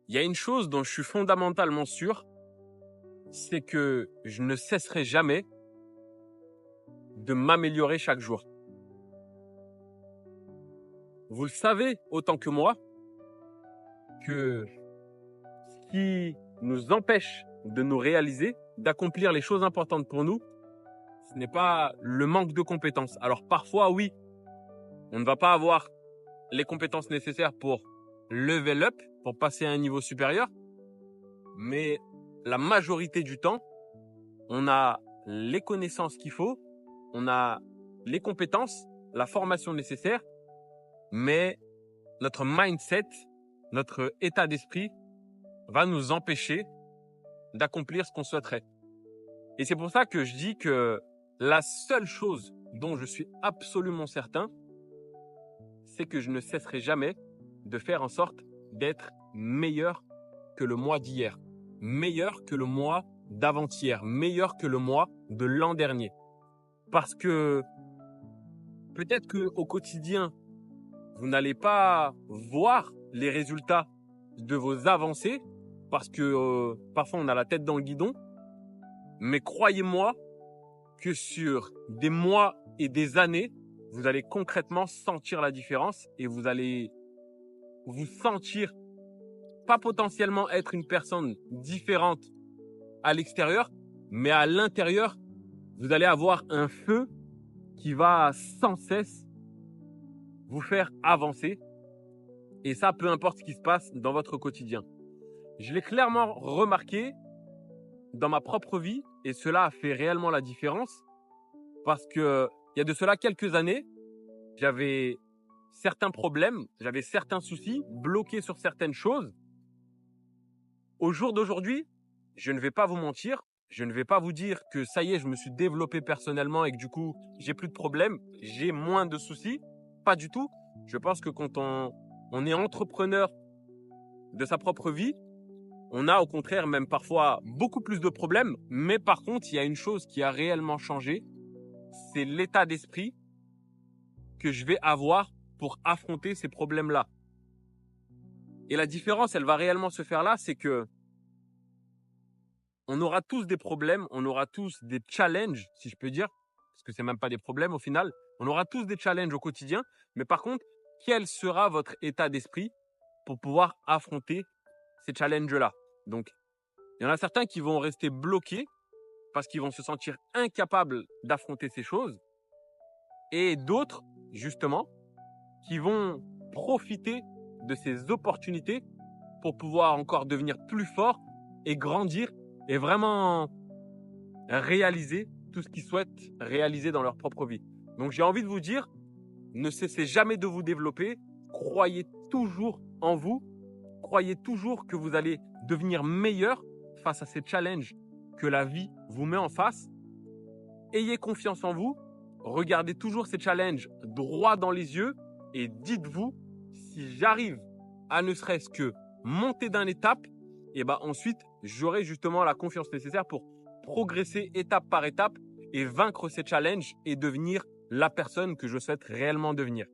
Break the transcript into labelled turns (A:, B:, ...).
A: Il y a une chose dont je suis fondamentalement sûr, c'est que je ne cesserai jamais de m'améliorer chaque jour. Vous le savez autant que moi que ce qui nous empêche de nous réaliser, d'accomplir les choses importantes pour nous, ce n'est pas le manque de compétences. Alors parfois, oui, on ne va pas avoir les compétences nécessaires pour level up, pour passer à un niveau supérieur, mais la majorité du temps, on a les connaissances qu'il faut, on a les compétences, la formation nécessaire, mais notre mindset, notre état d'esprit va nous empêcher d'accomplir ce qu'on souhaiterait. Et c'est pour ça que je dis que la seule chose dont je suis absolument certain, c'est que je ne cesserai jamais de faire en sorte d'être meilleur que le mois d'hier, meilleur que le mois d'avant-hier, meilleur que le mois de l'an dernier. Parce que peut-être qu'au quotidien, vous n'allez pas voir les résultats de vos avancées parce que parfois on a la tête dans le guidon. Mais croyez-moi que sur des mois et des années, vous allez concrètement sentir la différence et vous allez vous sentir pas potentiellement être une personne différente à l'extérieur, mais à l'intérieur, vous allez avoir un feu qui va sans cesse vous faire avancer. Et ça, peu importe ce qui se passe dans votre quotidien. Je l'ai clairement remarqué dans ma propre vie et cela a fait réellement la différence parce que il y a de cela quelques années, j'avais certains problèmes, j'avais certains soucis, bloqués sur certaines choses. Au jour d'aujourd'hui, je ne vais pas vous mentir, je ne vais pas vous dire que ça y est, je me suis développé personnellement et que du coup, j'ai plus de problèmes, j'ai moins de soucis. Pas du tout. Je pense que quand on est entrepreneur de sa propre vie, on a au contraire même parfois beaucoup plus de problèmes. Mais par contre, il y a une chose qui a réellement changé, c'est l'état d'esprit que je vais avoir pour affronter ces problèmes-là. Et la différence, elle va réellement se faire là, c'est que on aura tous des problèmes, on aura tous des challenges, si je peux dire, parce que c'est même pas des problèmes au final. On aura tous des challenges au quotidien, mais par contre, quel sera votre état d'esprit pour pouvoir affronter ces challenges-là? Donc, il y en a certains qui vont rester bloqués parce qu'ils vont se sentir incapables d'affronter ces choses, et d'autres, justement, qui vont profiter de ces opportunités pour pouvoir encore devenir plus forts et grandir et vraiment réaliser tout ce qu'ils souhaitent réaliser dans leur propre vie. Donc j'ai envie de vous dire, ne cessez jamais de vous développer, croyez toujours en vous, croyez toujours que vous allez devenir meilleur face à ces challenges que la vie vous met en face. Ayez confiance en vous, regardez toujours ces challenges droit dans les yeux et dites-vous, si j'arrive à ne serait-ce que monter d'une étape, et ben ensuite j'aurai justement la confiance nécessaire pour progresser étape par étape et vaincre ces challenges et devenir la personne que je souhaite réellement devenir.